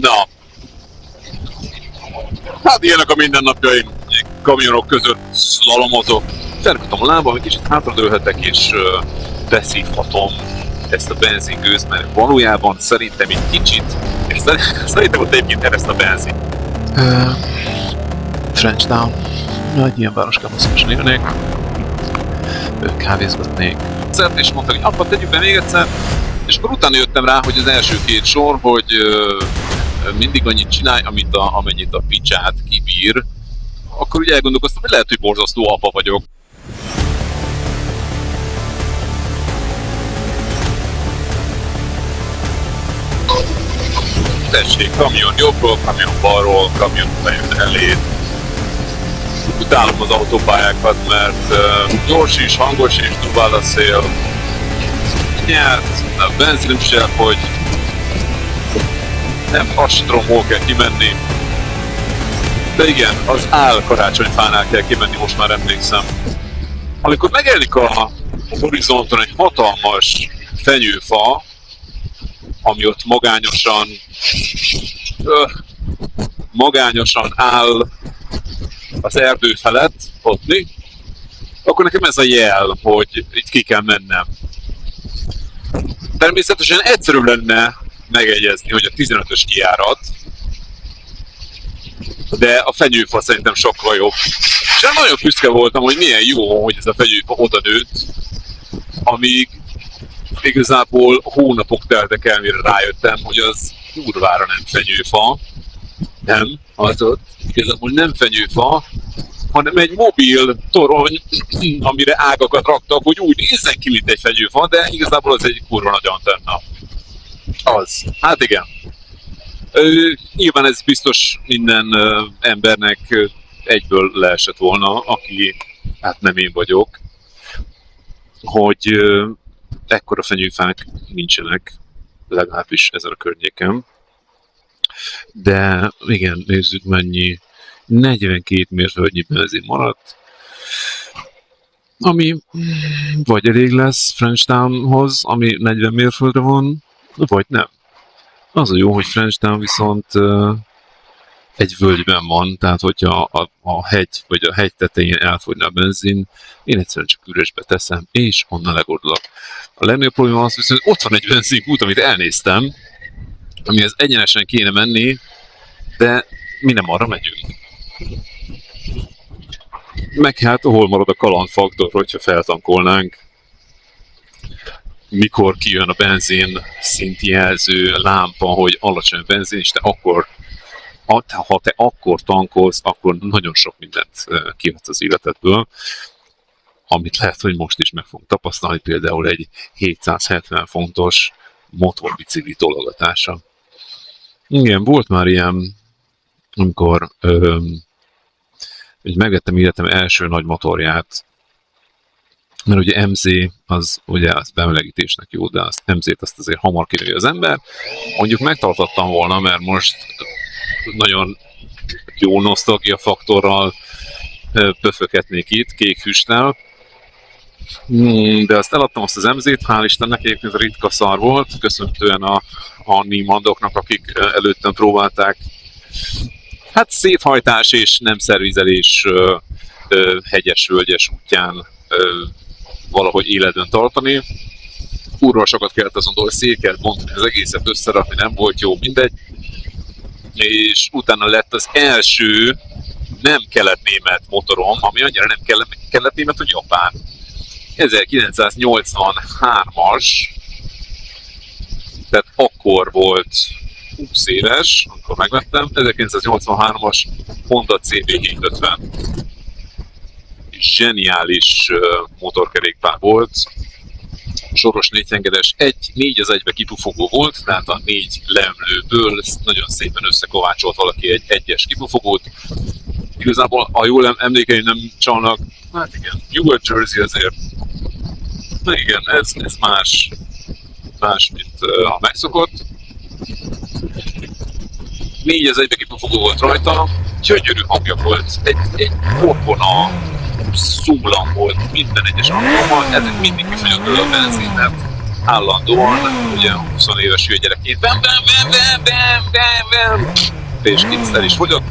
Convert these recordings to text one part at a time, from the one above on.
Na, hát ilyenek a mindennapjaim. Kamionok között szlalomozok. Felkötöm a lábam, egy kicsit hátradőlhetek és beszívhatom ezt a benzingőzt, mert valójában szerintem egy kicsit, és szerintem ott egyébként ereszt a benzin. Frenchtown. Egy ilyen városkában szívesen élnék. Kávézgatnék. És mondta, hogy apa, tegyük be még egyszer, és akkor utána jöttem rá, hogy az első két sor, hogy mindig annyit csinálj, amennyit a picsát kibír. Akkor ugye elgondolkoztam, hogy lehet, hogy borzasztó apa vagyok. Tessék, kamion jobbról, kamion balról, kamion bejön elé. Utálom az autópályákat, mert gyors is, hangos is, dubál a szél. Nyert, a benzinim is elfogy. Nem, azt sem tudom, hol kell kimenni. De igen, az karácsonyfánál kell kimenni, most már emlékszem. Amikor megjelenik a horizonton egy hatalmas fenyőfa, ami ott magányosan áll az erdő felett, ott mi? Akkor nekem ez a jel, hogy itt ki kell mennem. Természetesen egyszerű lenne megegyezni, hogy a 15-ös kijárat, de a fenyőfa szerintem sokkal jobb. És én nagyon büszke voltam, hogy milyen jó, hogy ez a fenyőfa oda nőtt, amíg igazából hónapok teltek el, mire rájöttem, hogy az kurvára nem fenyőfa. Nem, az ott igazából nem fenyőfa, hanem egy mobil torony, amire ágakat raktak, hogy úgy nézzen ki, mint egy fenyőfa, de igazából az egy kurva nagy antenna. Az. Hát igen. Nyilván ez biztos minden embernek egyből leesett volna, aki, hát nem én vagyok, hogy ekkora fenyőfák nincsenek, legalábbis ezen a környéken. De igen, nézzük mennyi, 42 mérföldnyi benzin maradt, ami vagy elég lesz Frenchtownhoz, ami 40 mérföldre van, vagy nem. Az a jó, hogy Frenchtown viszont egy völgyben van, tehát hogyha a hegy vagy a hegy tetején elfogyna a benzin, én egyszerűen csak üresbe teszem, és onnan legordulok. A legnagyobb probléma az viszont, hogy ott van egy benzinkút, amit elnéztem, amihez egyenesen kéne menni, de mi nem arra megyünk. Meg hát hol marad a kalandfaktor, hogyha feltankolnánk, mikor kijön a benzin szintjelző lámpa, hogy alacsony a benzin, és ha te akkor tankolsz, akkor nagyon sok mindent kivetsz az életedből, amit lehet, hogy most is meg fogunk tapasztalni, például egy 770 fontos motorbicikli tologatása. Igen, volt már ilyen, amikor megvettem életem első nagy motorját, mert ugye MZ az bemelegítésnek jó, de azt MZ-t azt azért hamar kinői az ember. Mondjuk megtartottam volna, mert most nagyon jó nosztalgia faktorral pöföketnék itt, kék füsttel. De azt eladtam azt az MZ-t, hál' Istennek, egyébként ritka szar volt, köszönhetően a Niemandoknak, akik előttem próbálták. Hát széthajtás és nem szervizelés hegyes-völgyes útján valahogy életben tartani. Kurva sokat kellett azon dolgozni, szét kellett bontani az egészet, összerakni, nem volt jó, mindegy. És utána lett az első nem kelet-német motorom, ami annyira nem kelet-német, hogy japán. 1983-as, tehát akkor volt 20 éves, amikor megvettem, 1983-as Honda CB750. Zseniális motorkerékpár volt, soros négyhengeres, 4:1 kipufogó volt, tehát a 4 leemlőből nagyon szépen összekovácsolt valaki egy egyes kipufogót. Igazából, ha jól emlékeim nem csalnak, hát igen, New Jersey azért, na igen, ez más, mint a megszokott. 4:1 kipufogó volt rajta, gyönyörű hangja volt, egy orgona, szólam volt minden egyes alkalommal, ezért mindig kifogyott a benzinet. állandóan, ugye 20 éves hülye gyerekként, és kétszer is fogyott,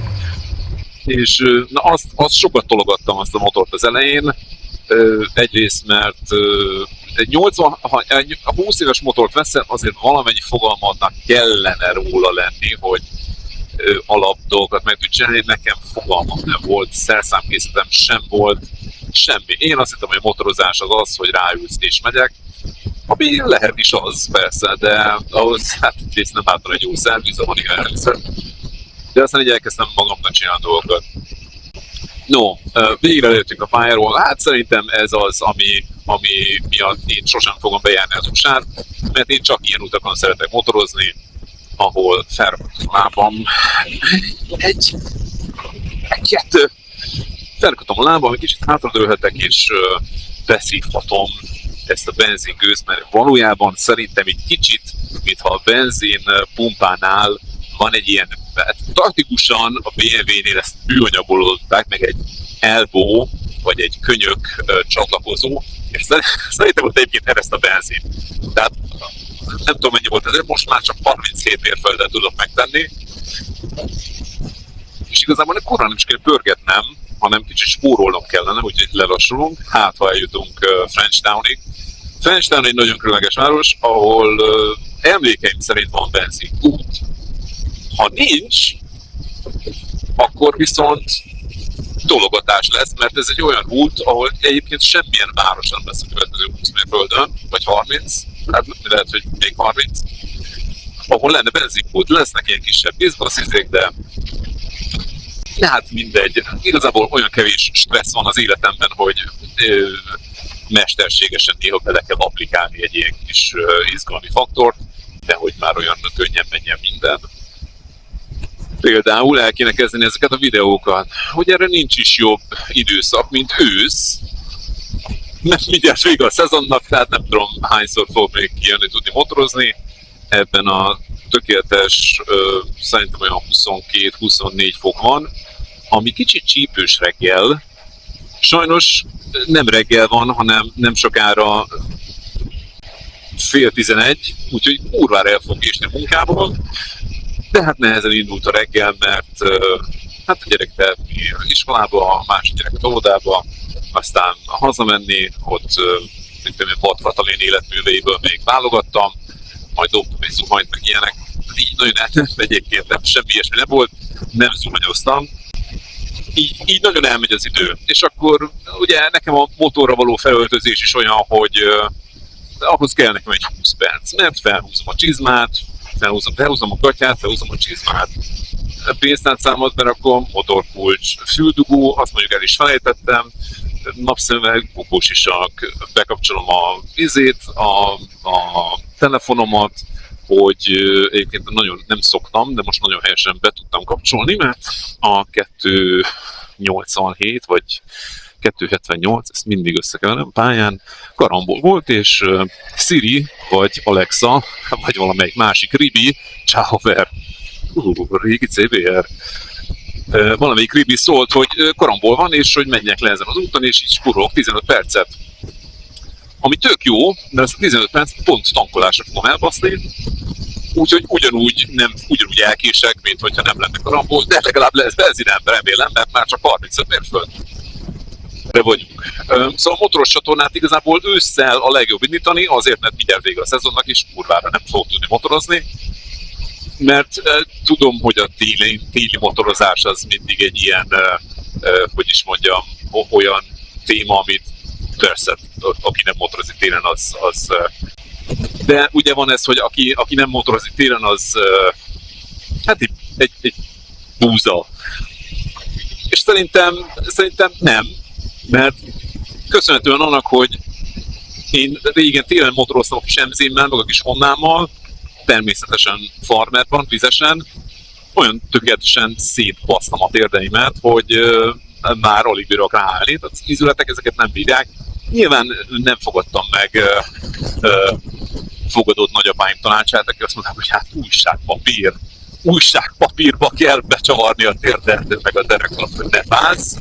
és na azt sokat tologattam azt a motort az elején, egyrészt mert egy 80, ha egy 20 éves motort veszel, azért valamennyi fogalmadnak kellene róla lenni, hogy alap dolgokat meg tud csinálni, nekem fogalmam nem volt, szerszámkészletem sem volt, semmi. Én azt hittem, hogy a motorozás az az, hogy ráülsz és megyek, ami lehet is az, persze, de ahhoz hát egyrészt nem által egy jó szerviza van, igen, először. De aztán így elkezdtem magamnak csinálni dolgokat. No, végre lejöttünk a pályáról, hát szerintem ez az, ami miatt én sosem fogom bejárni az USA-t, mert én csak ilyen utakon szeretek motorozni, ahol felrakhatom a lábam, kettő, felrakhatom a lábam, egy kicsit hátradőlhetek, és beszívhatom ezt a benzingőzt, mert valójában szerintem egy kicsit, mintha a benzin pumpánál van egy ilyen, hát taktikusan a BMW-nél ezt műanyagból oldották, meg egy elbow, vagy egy könyök csatlakozó, és szerintem ott egyébként ereszt a benzin. Tehát nem tudom mennyi volt ez, most már csak 37 mérföldet tudok megtenni, és igazából korán nem is kell pörgetnem, hanem kicsit spórolnom kellene, úgyhogy lelassulunk, hát ha eljutunk Frenchtownig. Frenchtown egy nagyon különleges város, ahol emlékeim szerint van benzinkút. Ha nincs, akkor viszont dologatás lesz, mert ez egy olyan út, ahol egyébként semmilyen város nem lesz a következő 20 mérföldön, vagy 30, hát lehet, hogy még 30, ahol lenne benzinkút, lesznek ilyen kisebb bizbaszizék, de hát mindegy. Igazából olyan kevés stressz van az életemben, hogy mesterségesen néha bele kell applikálni egy ilyen kis izgalmi faktort, de hogy már olyan könnyen menjen minden. Például el kéne kezdeni ezeket a videókat, hogy erre nincs is jobb időszak, mint ősz, mert mindjárt vége a szezonnak, tehát nem tudom hányszor fog még kijönni tudni motorozni. Ebben a tökéletes, szerintem olyan 22-24 fok van, ami kicsit csípős reggel. Sajnos nem reggel van, hanem nem sokára 10:30, úgyhogy kurvára el fog késni a munkából. De hát nehezen indult a reggel, mert hát a gyerek tehetni iskolába, a másik gyerek a óvodába, aztán hazamenni, ott Pat Katalin életműveiből még válogattam, majd dobtam egy zuhanyt, meg ilyenek. Így nagyon elment egyébként, nem semmi ilyesmi nem volt, nem zuhanyoztam. Így nagyon elmegy az idő. És akkor ugye nekem a motorra való felöltözés is olyan, hogy ahhoz kell nekem egy 20 perc, mert felhúzom a csizmát, felhúzom a gatyát, felhúzom a csizmát. Pénztárcámat berakom, motorkulcs, füldugó, azt mondjuk el is felejtettem, napszemüveg, bukósisak, bekapcsolom a a telefonomat, hogy egyébként nagyon nem szoktam, de most nagyon helyesen be tudtam kapcsolni, mert a 287 vagy 278, ezt mindig összekeverem, pályán karambol volt, és Siri, vagy Alexa, vagy valamelyik másik Ribi, Csáhover, régi CBR, valamelyik Ribi szólt, hogy karambol van, és hogy menjek le ezen az úton, és így spórolok 15 percet. Ami tök jó, de ezt a 15 perc pont tankolásra fogom elbaszni, úgyhogy ugyanúgy elkések, mint hogyha nem lenne karambol, de legalább lesz benzinem, remélem, mert már csak 35 mérföld. Vagyunk. Szóval a motoros csatornát igazából ősszel a legjobb indítani, azért, mert mindjárt vége a szezonnak, és kurvára nem fogok tudni motorozni, mert tudom, hogy a téli motorozás az mindig egy ilyen, hogy is mondjam, olyan téma, amit persze, aki nem motorozik télen, az de ugye van ez, hogy aki nem motorozik télen, az hát egy búza. És szerintem nem, mert köszönhetően annak, hogy én régen télen motoroztam a kis MZ-mmel, meg a kis Hondámmal, természetesen farmerban, vizesen, olyan tökéletesen szétbasztam a térdeimet, hogy már alig bírok ráállni, tehát az ízületek ezeket nem bírják. Nyilván nem fogadtam meg fogadott nagyapáim tanácsát, aki azt mondták, hogy hát újságpapírba kell becsavarni a térdet, meg a derekat, hogy ne fázz.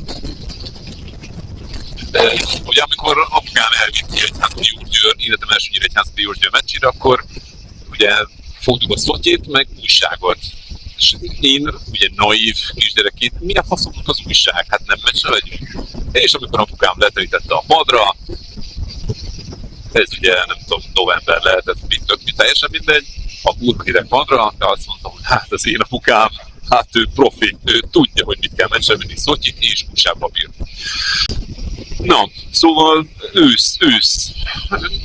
Ugye amikor apukám elvitt Nyíregyházadi Józsgyőr, életem első Nyíregyházadi Józsgyőr meccsére, akkor ugye fogtuk a szotyét, meg újságot. És én ugye naív kisgyerekként, mi a faszomnak az újság? Hát nem meccsre legyünk. És amikor apukám leterítette a padra, ez ugye nem tudom, november lehetett, mi teljesen mindegy, a kurva hideg padra, de azt mondtam, hogy hát az én apukám, hát ő profi, ő tudja, hogy mit kell meccsre venni, szotyit és újságpapír. Na, szóval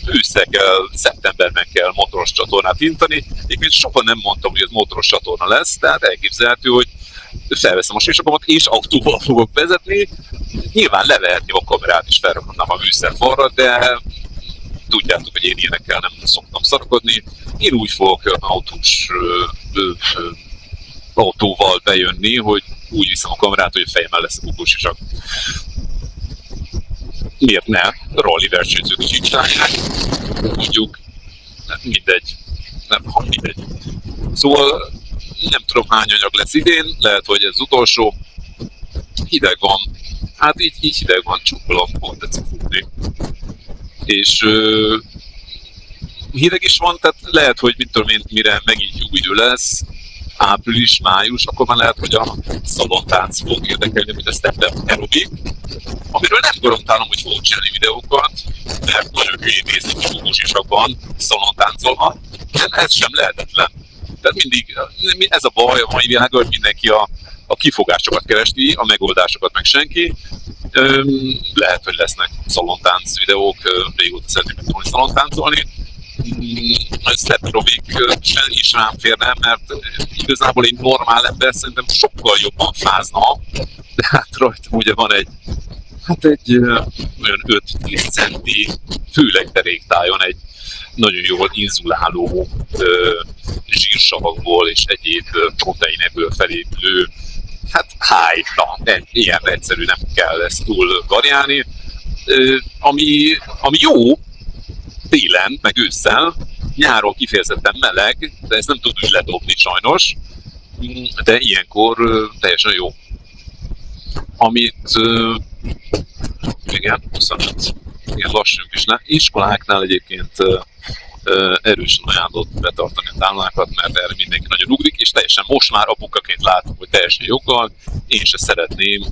ősszel kell, szeptemberben kell motoros csatornát intani. Egyébként sokan nem mondtam, hogy ez motoros csatorna lesz, tehát elképzelhető, hogy felveszem a sisakomat és autóval fogok vezetni. Nyilván levehetném a kamerát és felraknám a műszerfalra, de tudjátok, hogy én ilyenekkel nem szoktam szarakodni. Én úgy fogok autóval bejönni, hogy úgy viszem a kamerát, hogy a fejemmel lesz a bukósisak. Miért ne? Rally versenyzők is így csinálják. Mondjuk, mindegy. Mindegy. Szóval nem tudom hány anyag lesz idén, lehet, hogy ez az utolsó. Hideg van. Hát így hideg van, csukkolom, pont tetszik futni. És hideg is van, tehát lehet, hogy mit tudom én, mire megint jó idő lesz, április, május, akkor már lehet, hogy a szalontánc fog érdekelni, mint a step-up aerobik, amiről nem garantálom, hogy fogok csinálni videókat, mert nagyon hülyén nézni csúkósisakban, szalontáncolva, de ez sem lehetetlen. Tehát mindig, ez a baj a mai világban, hogy mindenki a kifogásokat keresi, a megoldásokat meg senki. Lehet, hogy lesznek szalontánc videók, régóta szeretném megtanulni szalontáncolni. A step aerobik sem is rám férne, mert igazából egy normál ember szerintem sokkal jobban fázna, de hát rajtam ugye van egy olyan 5-10 centi, főleg deréktájon egy nagyon jól inzuláló zsírsavakból és egyéb proteinekből felépülő, hát ilyen egyszerű, nem kell ezt túl variálni, ami jó télen, meg ősszel, nyáron kifejezetten meleg, de ezt nem tud úgy ledobni sajnos, de ilyenkor teljesen jó. Amit igen, 25. Igen, lassunk is le. Iskoláknál egyébként erősen ajánlott betartani a táblákat, mert erre mindenki nagyon ugrik, és teljesen most már apukaként látom, hogy teljesen joggal. Én se szeretném,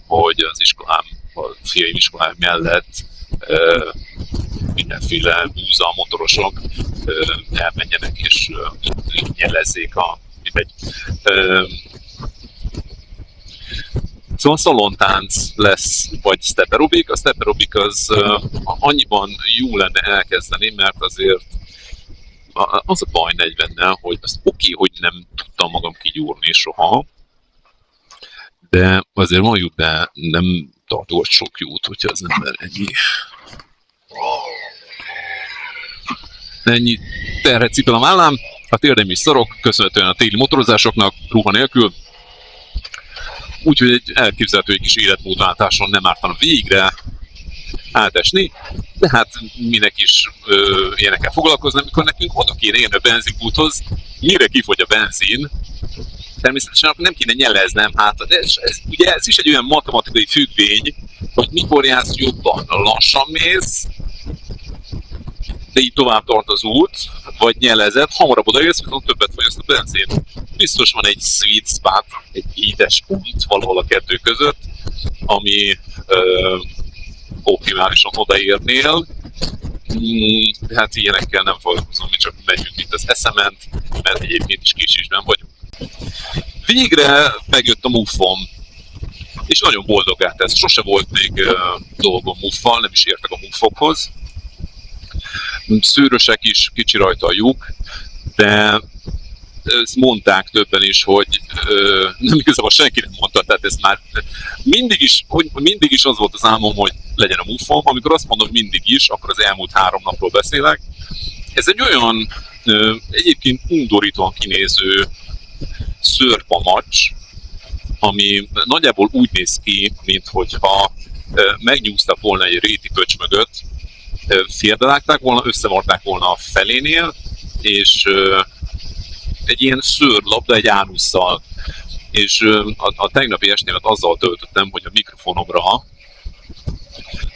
hogy az iskolám, a fiaim iskolám mellett mindenféle búza motorosok elmenjenek és jelezzék a mindegy. Szóval szalontánc lesz, vagy step aerobik. A step aerobik az annyiban jó lenne elkezdeni, mert azért az a baj 40-nel, hogy azt oké, hogy nem tudtam magam kigyúrni soha, de azért mondjuk be, nem tartogat sok jót, hogyha az ember ennyi terhet cipel a vállám, a térdem is szarok, köszönhetően a téli motorozásoknak, ruha nélkül. Úgyhogy egy elképzelhető egy kis életmódváltáson nem ártana végre átesni, de hát minek is ilyenekkel foglalkozni, amikor nekünk oda kéne érni a benzinkúthoz, mire kifogy a benzin, természetesen akkor nem kéne nyeleznem hátra, de ugye ez is egy olyan matematikai függvény, hogy mikor jársz jobban, lassan mész, de így tovább tart az út, vagy nyelezed, hamarabb odaérsz, viszont többet fogyaszt a benzin. Biztos van egy sweet spot, egy édes pont valahol a kettő között, ami optimálisan odaérnél. Hát ilyenekkel nem foglalkozom, mi csak megyünk itt az eszement, mert egyébként is késésben vagyunk. Végre megjött a muffom, és nagyon boldogá tesz. Sose volt még dolgom muffal, nem is értek a muffokhoz. Szőrösek is, kicsi rajta a lyuk, de ezt mondták többen is, hogy nem igazából senki nem mondta, tehát ez már mindig is az volt az álmom, hogy legyen a muffom. Amikor azt mondom, hogy mindig is, akkor az elmúlt 3 napról beszélek. Ez egy olyan egyébként undorítóan kinéző szőrpamacs, ami nagyjából úgy néz ki, minthogyha megnyúztak volna egy réti pöcs mögött, félbevágták volna, összevarták volna a felénél, és egy ilyen szőrlabda, egy ánusszal. És a tegnapi estémet azzal töltöttem, hogy a mikrofonomra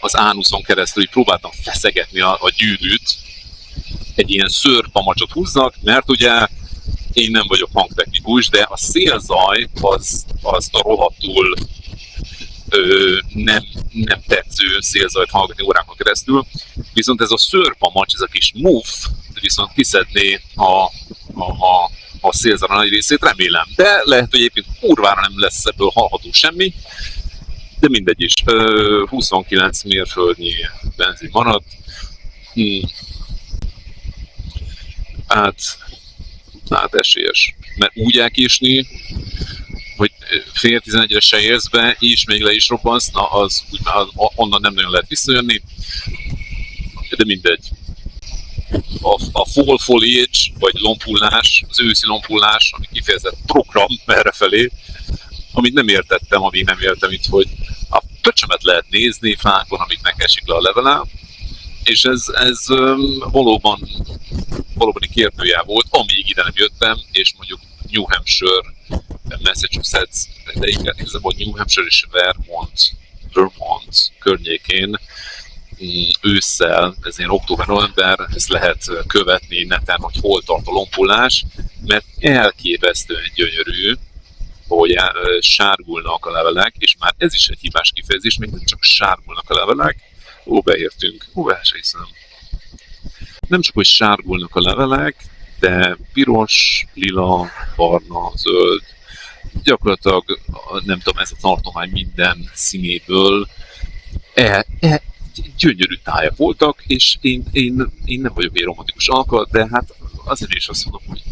az ánuszon keresztül így próbáltam feszegetni a gyűrűt, egy ilyen szőrpamacsot húznak, mert ugye én nem vagyok hangtechnikus, de a szélzaj az a rohadtul nem tetsző szélzajt hallgatni órákon keresztül, viszont ez a szőrpamacs, ez a kis muff, viszont kiszedné a szélzaj nagy részét, remélem. De lehet, hogy egyébként kurvára nem lesz ebből hallható semmi, de mindegy is. 29 mérföldnyi benzin maradt. Hát esélyes. Mert úgy elkésni, hogy fél 11-re se érsz be, és még le is robbansz, na az úgy már onnan nem nagyon lehet visszajönni. De mindegy. A fall foliage, vagy lombhullás, az őszi lombhullás, ami kifejezett program errefelé, amit nem értettem, amíg nem értem itt, hogy a pöcsömet lehet nézni fákon, amiknek esik le a levele, és ez valóban kérdőjel volt, amíg ide nem jöttem, és mondjuk New Hampshire, Massachusetts, de igazából New Hampshire és Vermont környékén ősszel, ez ilyen október-november, ezt lehet követni neten, hogy hol tart a lombhullás, mert elképesztően gyönyörű, hogy sárgulnak a levelek, és már ez is egy hibás kifejezés, még nem csak sárgulnak a levelek, beértünk, el se hiszem. Nem csak, hogy sárgulnak a levelek, de piros, lila, barna, zöld, gyakorlatilag nem tudom, ez a tartomány minden színéből gyönyörű tájak voltak, és én nem vagyok egy romantikus alkat, de hát azért is azt mondom, hogy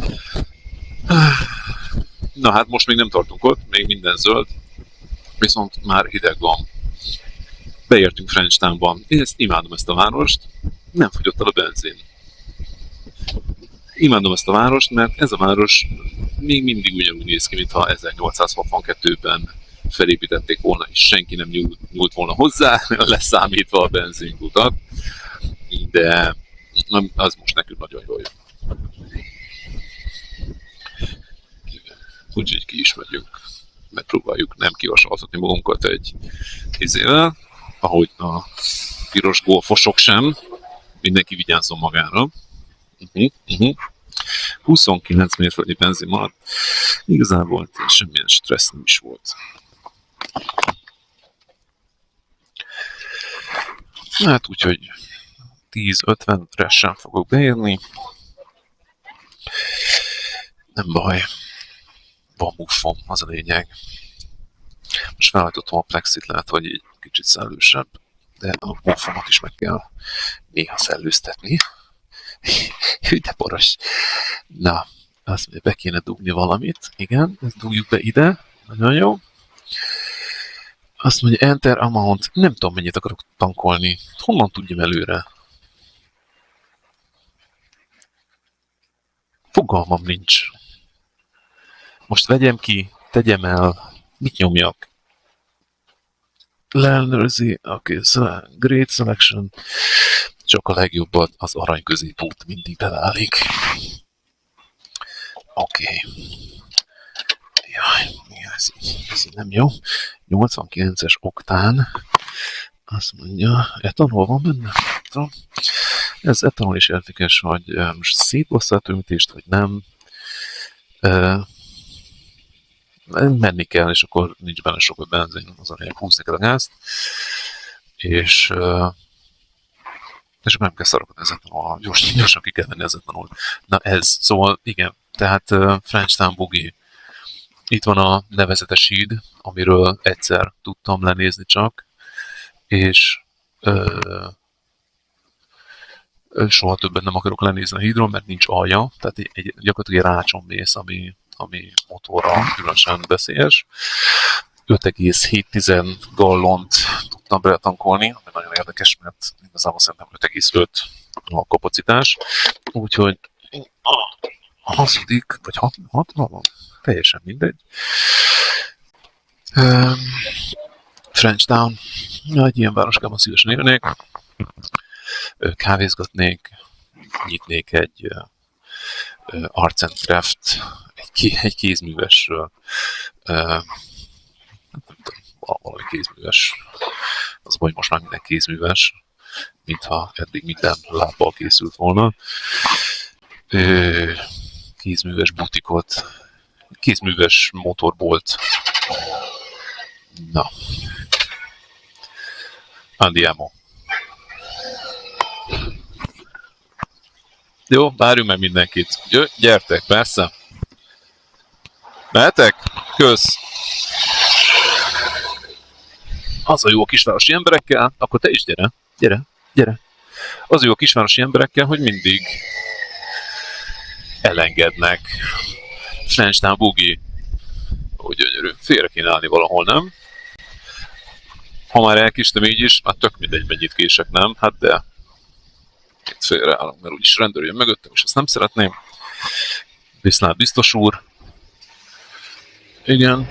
na hát most még nem tartunk ott, még minden zöld, viszont már hideg van. Beértünk Frenchtownban. Én imádom ezt a várost, nem fogyott el a benzin. Imádom ezt a várost, mert ez a város még mindig ugyanúgy néz ki, mintha 1862-ben felépítették volna, és senki nem nyúlt volna hozzá, leszámítva a benzinkutat, de az most nekünk nagyon jól jön. Úgyhogy ki is megyünk, megpróbáljuk nem kivasaltatni magunkat egy izével, ahogy a piros golfosok sem, mindenki vigyázzon magára. 29 mérföldnyi benzin maradt, igazából semmilyen stressz nem is volt. Hát úgyhogy 10-50-re sem fogok beérni. Nem baj. Van muffom, az a lényeg. Most felhajtottam a plexit, lehet, hogy így kicsit szellősebb, de a muffomat is meg kell néha szellőztetni. De boros. Na, azt mondja, be kéne dugni valamit. Igen, ezt dugjuk be ide. Nagyon jó. Azt mondja, enter amount. Nem tudom, mennyit akarok tankolni. Honnan tudjam előre? Fogalmam nincs. Most vegyem ki, tegyem el, mit nyomjak? Leellenőrzi, oké, great selection. Csak a legjobbat, az arany középút mindig beválik. Oké. Jaj, ez így nem jó. 89-es oktán. Azt mondja, etanol van benne? Ez etanol is értékes, hogy most szétbosszál a tömítést, vagy nem. Menni kell, és akkor nincs benne sok benzin, az a lényeg, húzni kell a gázt. És nem kell szarakodni az etanol, gyorsan ki kell venni az etanolt. Na ez, szóval igen, tehát Frenchtown Boogie. Itt van a nevezetes híd, amiről egyszer tudtam lenézni csak, és soha többet nem akarok lenézni a hídról, mert nincs alja, tehát gyakorlatilag egy rácsonmész, ami motorra különösen veszélyes. 5,7 gallont tudtam beletankolni, ami nagyon érdekes, mert igazából szerintem 5,5 a kapacitás. Úgyhogy a hazudik, vagy 60 van, teljesen mindegy. Frenchtown, egy ilyen városkában szívesen élnék, kávézgatnék, nyitnék egy Arts and Craft, egy kézműves, valami kézműves Az baj, most már minden kézműves, mintha eddig minden lábbal készült volna. Kézműves butikot, kézműves motorbolt. Na. Andiamo. Jó, várjunk meg mindenkit. Gyertek, persze. Mehetek? Kösz. Az a jó a kisvárosi emberekkel, akkor te is gyere. Gyere. Az a jó a kisvárosi emberekkel, hogy mindig elengednek. French Town Boogie. Úgy gyönyörű. Félre kéne állni valahol, nem? Ha már elkéstem így is, hát tök mindegy, mennyit kések, nem? Hát de itt félreállok, mert úgyis rendőr jön mögöttem, és ezt nem szeretném. Viszlát biztos úr. Igen.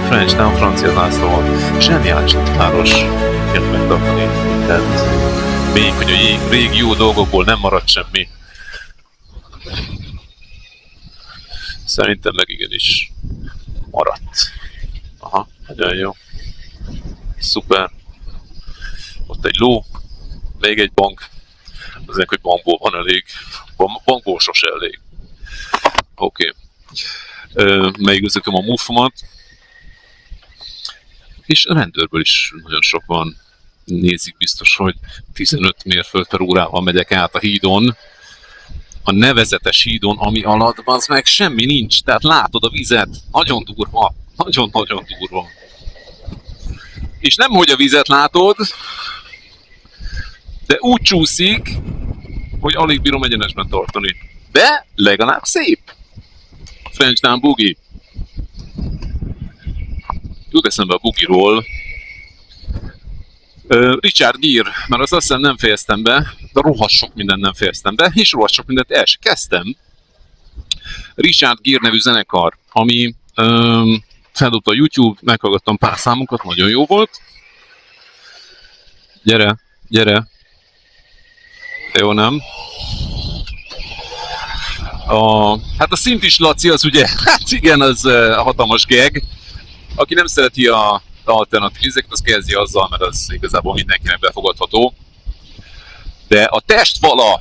French Town francia zászlóval. Zseniális város. Kell megtartani mindent. Még, hogy a régi jó dolgokból nem maradt semmi. Szerintem meg igenis maradt. Aha, nagyon jó. Szuper. Ott egy ló. Még egy bank. Azért, hogy bankból van elég. Bankból sose elég. Oké. Megigazítom a move-omat. És a rendőrből is nagyon sok van. Nézik biztos, hogy 15 mérföld/órával megyek át a hídon. A nevezetes hídon, ami alatt az meg semmi nincs. Tehát látod a vizet. Nagyon durva. Nagyon-nagyon durva. És nem, hogy a vizet látod, de úgy csúszik, hogy alig bírom egyenesben tartani. De legalább szép. French Town Boogie. Jut eszembe a Boogie-ról. Richard Gere, mert azt hiszem nem fejeztem be, de rohadt sok mindent nem fejeztem be, és rohadt sok mindent el sem kezdtem. Richard Gere nevű zenekar, ami feldobta a YouTube, meghallgattam pár számokat, nagyon jó volt. Gyere. Jó, nem? Hát a Szintis Laci az ugye, hát igen, az hatalmas gag. Aki nem szereti a alternatív ízeket, az kezdi azzal, mert az igazából mindenkinek befogadható. De a Testfala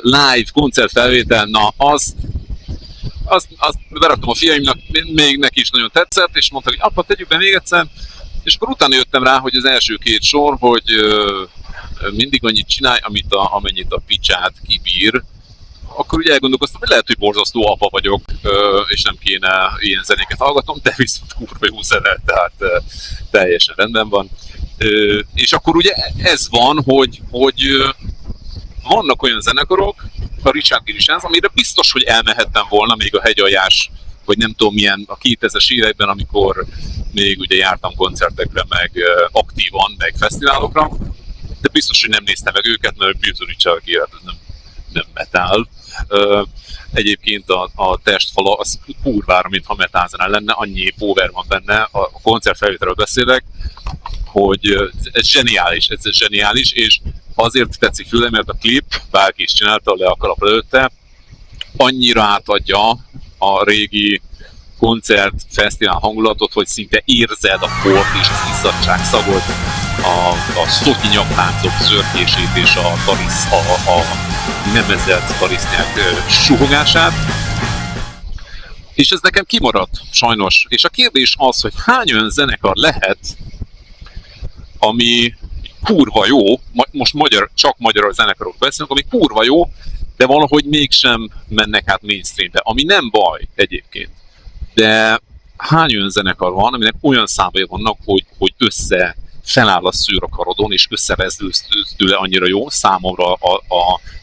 live koncertfelvétel, na azt beraktam a fiaimnak, még neki is nagyon tetszett, és mondtak, hogy apa, tegyük be még egyszer. És akkor utána jöttem rá, hogy az első két sor, hogy mindig annyit csinálj, amennyit a picsát kibír. Akkor ugye elgondolkoztam, hogy lehet, hogy borzasztó apa vagyok, és nem kéne ilyen zenéket hallgatom, de viszont kurva jó zene, tehát teljesen rendben van. És akkor ugye ez van, hogy vannak olyan zenekarok, a Richard Gere is ez, amire biztos, hogy elmehettem volna még a hegyaljás, vagy nem tudom milyen a 2000-es években, amikor még ugye jártam koncertekre, meg aktívan, meg fesztiválokra, de biztos, hogy nem néztem meg őket, mert a Richard Gere nem metal. Egyébként a Testfala az kurvára, mintha metalzenál lenne, annyi power van benne, a koncertfelvételről beszélek, hogy ez zseniális, és azért tetszik főleg, mert a klip, bárki is csinálta, le a kalap előtte, annyira átadja a régi koncert, fesztivál hangulatot, hogy szinte érzed a port és az izzadság szagot, a szotyi nyakláncok zörkését és a nemezett tarisznyák suhogását. És ez nekem kimaradt, sajnos. És a kérdés az, hogy hány olyan zenekar lehet, ami kurva jó, most csak magyar zenekarok beszélünk, ami kurva jó, de valahogy mégsem mennek át mainstreambe, ami nem baj egyébként. De hány olyan zenekar van, aminek olyan számai vannak, hogy feláll a szőr a karodon, és összerezdülsz tőle annyira jó, számomra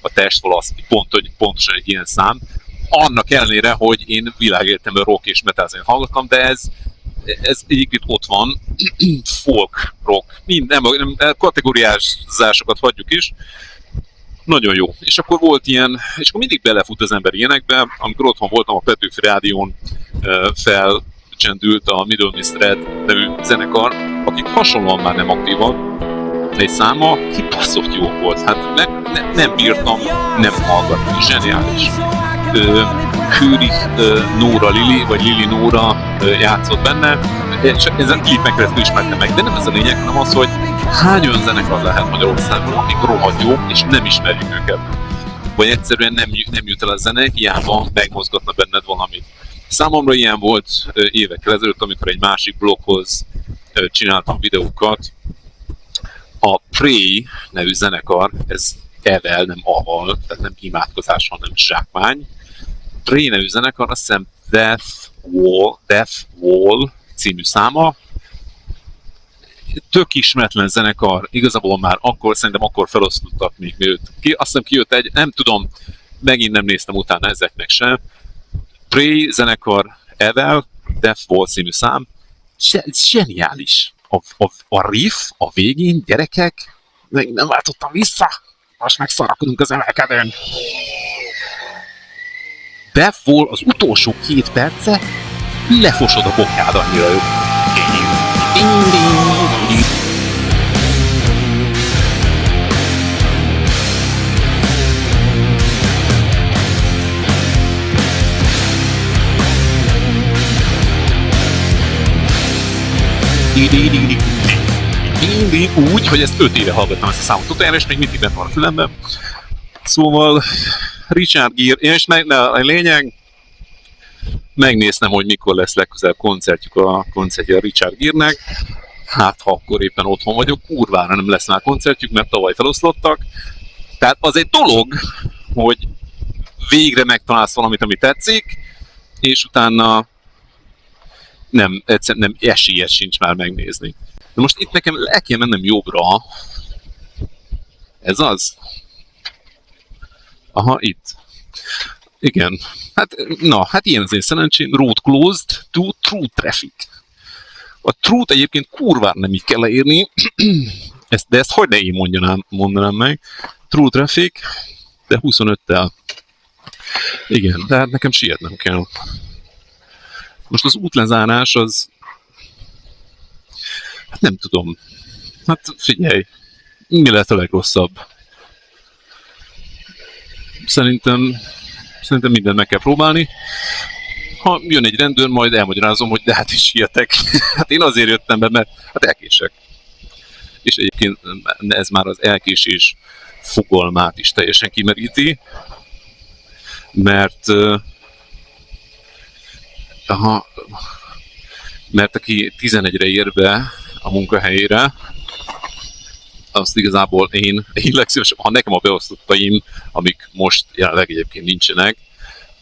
a Testfala az pontosan egy ilyen szám. Annak ellenére, hogy én világéletemben rock és metal zenét hallgattam, de ez egyébként ott van, folk, rock, minden, nem kategóriázásokat hagyjuk is, nagyon jó. És akkor volt ilyen, és akkor mindig belefut az ember ilyenekbe, amikor otthon voltam a Petőfi Rádión, felcsendült a Middle Miss Red nevű zenekar, akik hasonlóan már nem aktívak, egy száma kibaszott jó volt. Hát nem bírtam nem hallgatni, zseniális. Hőrich Nóra Lili, vagy Lili Nóra játszott benne, és ezen klipnek keresztül ismertem meg, de nem ez a lényeg, hanem az, hogy hány olyan zenekar lehet Magyarországon, akik rohadt jó, és nem ismerjük őket. Vagy egyszerűen nem jut el a zene, hiába megmozgatna benned valamit. Számomra ilyen volt évekkel ezelőtt, amikor egy másik bloghoz csináltam videókat. A Prey nevű zenekar, ez evel, nem aval, tehát nem imádkozás, hanem zsákmány. Prey nevű zenekar, azt hiszem Death Wall című száma. Tök ismeretlen zenekar, igazából már szerintem akkor felosztottak még őt. Azt hiszem kijött egy, nem tudom, megint nem néztem utána ezeknek sem. Prey zenekar evel, Death Wall című szám, zseniális. A riff a végén, gyerekek, nem váltottam vissza, most meg szarakodunk az emelkedőn. Death Wall az utolsó 2 perce, lefosod a bokád, annyira jó. Úgy, hogy ezt 5 éve hallgattam ezt a számot utoljára, és még mindig bent van a fülemben. Szóval Richard Gere, és a lényeg, megnéztem, hogy mikor lesz legközelebb koncertje a Richard Gere-nek. Hát, ha akkor éppen otthon vagyok, kurvára nem lesz már koncertjük, mert tavaly feloszlottak. Tehát az egy dolog, hogy végre megtalálsz valamit, ami tetszik, és utána egyszerűen nem esélyed sincs már megnézni. De most itt nekem el kell mennem jobbra. Ez az? Aha, itt. Igen. Hát ilyen az én szerencsém. Road closed to through traffic. A truth egyébként kurvára nem így kell leírni. De ezt hogy ne én mondanám meg. Through traffic, de 25-tel. Igen, de hát nekem sietnem kell. Most az útlezárás az... Hát nem tudom. Hát figyelj, mi lehet a legrosszabb? Szerintem mindent meg kell próbálni. Ha jön egy rendőr, majd elmagyarázom, hogy de hát is sietek. Hát én azért jöttem be, mert hát elkések. És egyébként ez már az elkésés fogalmát is teljesen kimeríti, mert aki 11-re ér be a munkahelyére, azt igazából én legszívesebben, ha nekem a beosztottaim, amik most jelenleg egyébként nincsenek,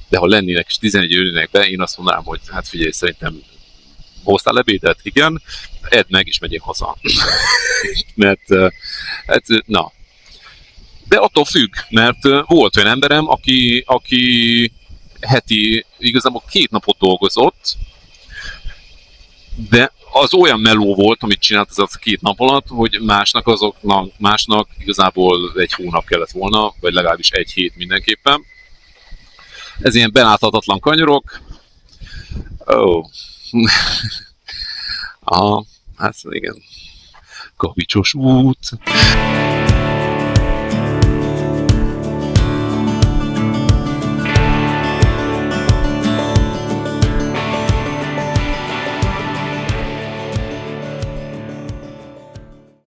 de ha lennének és 11 jönnének be, én azt mondanám, hogy hát figyelj, szerintem hoztál ebédet? Igen, edd meg, és megyek haza. Mert, hát, na. De attól függ, mert volt olyan emberem, aki heti igazából 2 napot dolgozott, de az olyan meló volt, amit csinált az a 2 nap alatt, hogy másnak igazából 1 hónap kellett volna, vagy legalábbis 1 hét mindenképpen. Ez ilyen beláthatatlan kanyarok. Hát igen. Kavicsos út.